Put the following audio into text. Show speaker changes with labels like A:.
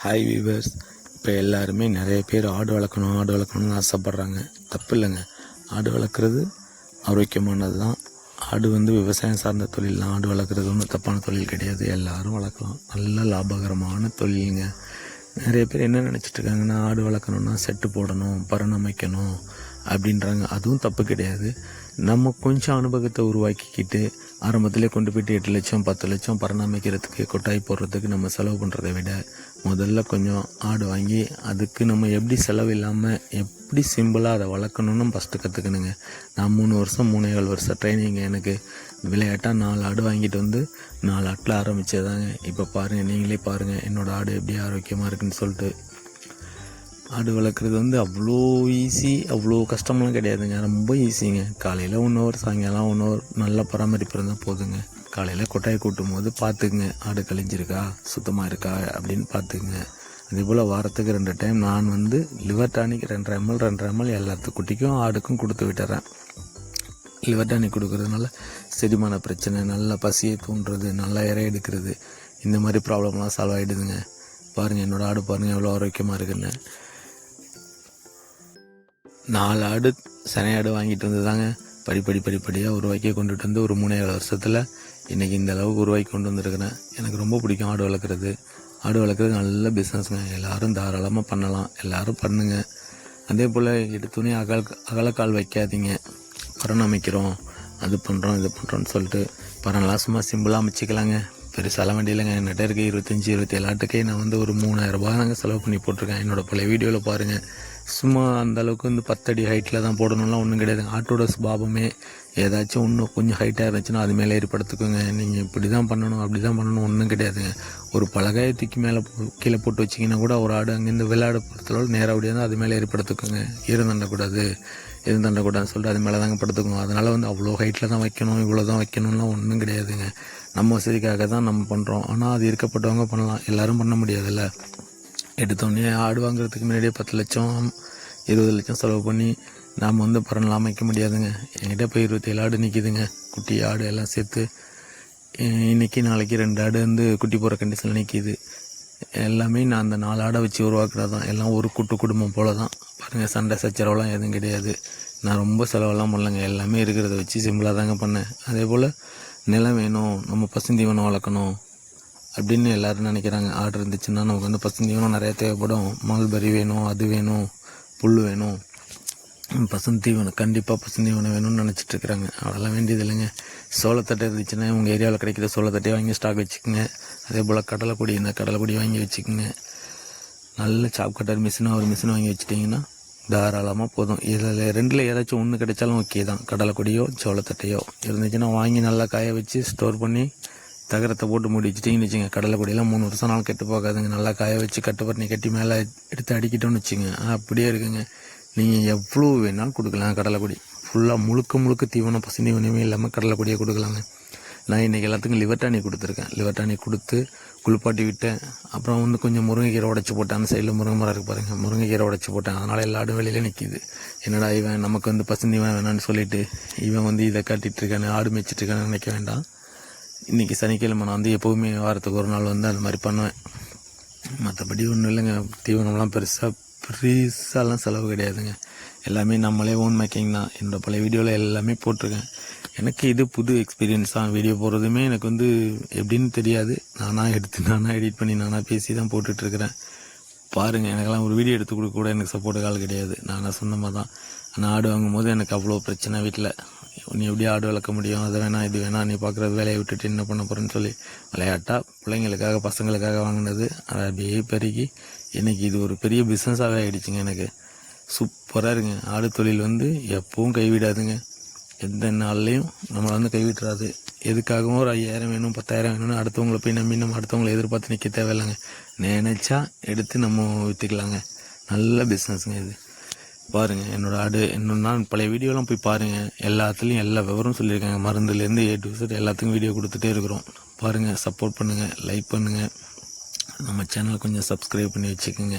A: Hi viewers. இப்போ எல்லாருமே நிறைய பேர் ஆடு வளர்க்கணும்னு ஆசைப்பட்றாங்க. தப்பு இல்லைங்க. ஆடு வளர்க்குறது ஆரோக்கியமானது தான். ஆடு விவசாயம் சார்ந்த தொழில் தான். ஆடு வளர்க்குறது ஒன்றும் தப்பான தொழில் கிடையாது. எல்லோரும் வளர்க்கலாம். நல்ல லாபகரமான தொழிலுங்க. நிறைய பேர் என்ன நினச்சிட்ருக்காங்கன்னா, ஆடு வளர்க்கணுன்னா செட்டு போடணும், பராமரிக்கணும் அப்படின்றாங்க. அதுவும் தப்பு கிடையாது. நம்ம கொஞ்சம் அனுபவத்தை உருவாக்கிக்கிட்டு ஆரம்பத்திலே கொண்டு போய்ட்டு 8 லட்சம் 10 லட்சம் பராமரிக்கிறதுக்கு கொட்டாய் போடுறதுக்கு நம்ம செலவு பண்ணுறதை விட முதல்ல கொஞ்சம் ஆடு வாங்கி அதுக்கு நம்ம எப்படி செலவு இல்லாமல் எப்படி சிம்பிளாக அதை வளர்க்கணுன்னு ஃபஸ்ட்டு கற்றுக்கணுங்க. நான் 3 வருஷம் 3.5 வருஷம் ட்ரைனிங். எனக்கு விளையாட்டாக 4 ஆடு வாங்கிட்டு 4 ஆட்டில் ஆரம்பித்ததாங்க. இப்போ பாருங்கள், நீங்களே பாருங்கள் என்னோடய ஆடு எப்படி ஆரோக்கியமாக இருக்குன்னு சொல்லிட்டு. ஆடு வளர்க்குறது அவ்வளோ ஈஸி, அவ்வளோ கஷ்டமெலாம் கிடையாதுங்க. ரொம்ப ஈஸிங்க. காலையில் 1 ஹவர், சாயங்காலம் 1 ஹவர் நல்ல பராமரிப்பு இருந்தால் போதுங்க. காலையில் கொட்டாயை கூட்டும் போது பார்த்துக்குங்க, ஆடு கழிஞ்சிருக்கா, சுத்தமாக இருக்கா அப்படின்னு பார்த்துக்குங்க. அதே போல் வாரத்துக்கு 2 டைம் நான் லிவர் டானிக் 2.5 ml 2.5 ml எல்லாத்து குட்டிக்கும் ஆடுக்கும் கொடுத்து விட்டுறேன். லிவர் டானிக் கொடுக்குறதுனால செரிமான பிரச்சனை, நல்லா பசியை தூண்டுறது, நல்லா இறை எடுக்கிறது, இந்த மாதிரி ப்ராப்ளம்லாம் சால்வ் ஆகிடுதுங்க. பாருங்கள் என்னோடய ஆடு பாருங்கள் எவ்வளோ ஆரோக்கியமாக இருக்குன்னு. 4 ஆடு சனை ஆடு வாங்கிட்டு தாங்க படிப்படியாக உருவாக்கி கொண்டுட்டு ஒரு 3.5 வருஷத்தில் இன்றைக்கி இந்த அளவுக்கு உருவாக்கி கொண்டு வந்திருக்கிறேன். எனக்கு ரொம்ப பிடிக்கும் ஆடு வளர்க்குறது. ஆடு வளர்க்குறது நல்ல பிஸ்னஸ்ங்க. எல்லோரும் தாராளமாக பண்ணலாம், எல்லோரும் பண்ணுங்க. அதே போல் எடுத்தோடனே அகலக்கால் வைக்காதீங்க. பராமரிக்கிறோம், அது பண்ணுறோம் இது பண்ணுறோன்னு சொல்லிட்டு பரவாயில்ல, சும்மா சிம்பிளாக அமைச்சிக்கலாங்க. பெருசாலாம் வேண்டிய இல்லைங்க. என்கிட்ட இருக்க 25-27 ஆட்டுக்கே நான் ஒரு 3000 ரூபாய் தாங்க செலவு பண்ணி போட்டிருக்கேன். என்னோடய பழைய வீடியோவில் பாருங்கள். சும்மா அந்த அளவுக்கு 10 அடி ஹைட்டில் தான் போடணும்லாம் ஒன்றும் கிடையாதுங்க. ஆட்டோட சுபாவமே ஏதாச்சும் இன்னும் கொஞ்சம் ஹைட்டாக இருந்துச்சுன்னா அது மேலே ஏறி படுத்துக்குங்க. நீங்கள் இப்படி தான் பண்ணணும் அப்படி தான் பண்ணணும் ஒன்றும் கிடையாதுங்க. ஒரு பலகாயத்துக்கு மேலே கீழே போட்டு வச்சிங்கன்னா கூட ஒரு ஆடு அங்கேருந்து விளையாட பொறுத்தளவு நேராக அப்படியே அது மேலே ஏறி படுத்துக்குங்க. ஈரம் தண்டக்கூடாதுன்னு சொல்லிட்டு அது மேலே தாங்க படுத்துக்குங்க. அதனால் அவ்வளோ ஹைட்டில் தான் வைக்கணும், இவ்வளோ தான் வைக்கணும்லாம் ஒன்றும் கிடையாதுங்க. நம்ம வசதிக்காக தான் நம்ம பண்ணுறோம். ஆனால் அது இருக்கப்பட்டவங்க பண்ணலாம், எல்லோரும் பண்ண முடியாதுல்ல. எடுத்தோடனே ஆடு வாங்குறதுக்கு முன்னாடியே 10 லட்சம் 20 லட்சம் செலவு பண்ணி நாம் பரவலாம் வைக்க முடியாதுங்க. என்கிட்ட இப்போ 27 ஆடு நிற்கிதுங்க. குட்டி ஆடு எல்லாம் சேர்த்து இன்றைக்கி நாளைக்கு 2 ஆடு குட்டி போகிற கண்டிஷனில் நிற்கிது. எல்லாமே நான் அந்த 4 ஆடை வச்சு உருவாக்குறது தான். எல்லாம் ஒரு கூட்டு குடும்பம் போல் தான். பாருங்கள், சண்டை சச்சரவெல்லாம் எதுவும் கிடையாது. நான் ரொம்ப செலவெல்லாம் பண்ணலைங்க. எல்லாமே இருக்கிறத வச்சு சிம்பிளாக தாங்க பண்ணேன். அதே போல் நிலம் வேணும், நம்ம பசுந்தீவனம் வளர்க்கணும் அப்படின்னு எல்லோரும் நினைக்கிறாங்க. ஆடு இருந்துச்சுன்னா நமக்கு பசுந்தீவனம் நிறையா தேவைப்படும். மல்பரி வேணும், அது வேணும், புல் வேணும், பசுந்தீவனம் கண்டிப்பாக பசுந்தீவனம் வேணும்னு நினச்சிட்ருக்குறாங்க. அதெல்லாம் வேண்டியது இல்லைங்க. சோளத்தட்டை இருந்துச்சுன்னா உங்கள் ஏரியாவில் கிடைக்கிற சோளத்தட்டையை வாங்கி ஸ்டாக் வச்சுக்கோங்க. அதே போல் கடலைப்பொடி இருந்தால் கடலைப்பொடி வாங்கி வச்சுக்கோங்க. நல்ல சாப் கட்டர் ஒரு மிஷின் வாங்கி வச்சுட்டிங்கன்னா தாராளமாக போதும். இதில் 2ல் ஏதாச்சும் ஒன்று கிடைச்சாலும் ஓகே தான். கடலைப்பொடியோ சோளத்தட்டையோ இருந்துச்சுன்னா வாங்கி நல்லா காய வச்சு ஸ்டோர் பண்ணி தகரத்தை போட்டு மூடி வச்சுட்டிங்கன்னு வச்சுங்க. கடலைப்பொடியெல்லாம் 3 வருஷம் நாள் கெட்டு போகாதுங்க. நல்லா காய வச்சு கட்டு பண்ணி கட்டி மேலே எடுத்து அடிக்கிட்டோன்னு வச்சுங்க, அப்படியே இருக்குங்க. நீங்கள் எவ்வளோ வேணாலும் கொடுக்கலாம். கடலைப்பொடி ஃபுல்லாக முழுக்க தீவனம், பசுந்தீவனமே இல்லாமல் கடலைப்பொடியை கொடுக்கலாங்க. நான் இன்றைக்கி எல்லாத்துக்கும் லிவர் டானிக் கொடுத்துருக்கேன். லிவர் டானிக் கொடுத்து குளிப்பாட்டி விட்டேன். அப்புறம் கொஞ்சம் முருங்கைக்கீரை உடச்சி போட்டேன். அந்த சைடில் முருங்கை மரம் இருக்குது பாருங்கள், முருங்கைக்கீரை உடச்சி போட்டேன். அதனால் எல்லா ஆடும் வெளியில் நிற்கிது. என்னடா இவன் நமக்கு பசுந்தீவனம் வேணான்னு சொல்லிட்டு இவன் இதை காட்டிகிட்ருக்கானு, ஆடு மேய்ச்சிட்ருக்கானு நினைக்க வேண்டாம். இன்றைக்கி சனிக்கிழமை நான் எப்போவுமே வாரத்துக்கு ஒரு நாள் அந்த மாதிரி பண்ணுவேன். மற்றபடி ஒன்றும் இல்லைங்க. தீவனம்லாம் பெருசாலாம் செலவு கிடையாதுங்க. எல்லாமே நம்மளே ஓன் மேக்கிங் தான். என்னோடய பழைய வீடியோவில் எல்லாமே போட்டிருக்கேன். எனக்கு இது புது எக்ஸ்பீரியன்ஸ் தான். வீடியோ போடுறதுமே எனக்கு எப்படின்னு தெரியாது. நானாக எடுத்து நானாக எடிட் பண்ணி நானாக பேசி தான் போட்டுட்ருக்கிறேன். பாருங்கள், எனக்கெல்லாம் ஒரு வீடியோ எடுத்து கொடுக்க கூட எனக்கு சப்போர்ட் ஆள் கிடையாது. நான் சொன்னமாக தான். ஆனால் ஆடு வாங்கும்போது எனக்கு அவ்வளோ பிரச்சனை. வீட்டில் நீ எப்படி ஆடு வளர்க்க முடியும், அதை வேணாம் இது வேணாம், நீ பார்க்குற வேலையை விட்டுட்டு என்ன பண்ண போகிறேன்னு சொல்லி விளையாட்டாக பிள்ளைங்களுக்காக பசங்களுக்காக வாங்கினது அதை அப்படியே பெருகி இன்றைக்கி இது ஒரு பெரிய பிஸ்னஸாகவே ஆகிடுச்சுங்க. எனக்கு சூப்பராக இருக்குங்க. ஆடு தொழில் எப்பவும் கைவிடாதுங்க. எந்த நாள்லேயும் நம்மளை கைவிட்டுறாது. எதுக்காகவும் ஒரு 5000 வேணும் 10,000 வேணும்னு அடுத்தவங்களை போய் நம்பி நம்ம அடுத்தவங்களை எதிர்பார்த்து நிற்க தேவையில்லைங்க. நினச்சா எடுத்து நம்ம விற்றுக்கலாங்க. நல்ல பிஸ்னஸ்ங்க இது. பாருங்கள், என்னோடய ஆடு இன்னும் நான் பழைய வீடியோலாம் போய் பாருங்கள். எல்லாத்துலேயும் எல்லா விவரம் சொல்லியிருக்காங்க. மருந்துலேருந்து A to Z எல்லாத்துக்கும் வீடியோ கொடுத்துட்டே இருக்கிறோம். பாருங்கள், சப்போர்ட் பண்ணுங்கள், லைக் பண்ணுங்கள், நம்ம சேனல் கொஞ்சம் சப்ஸ்கிரைப் பண்ணி வச்சுக்கோங்க.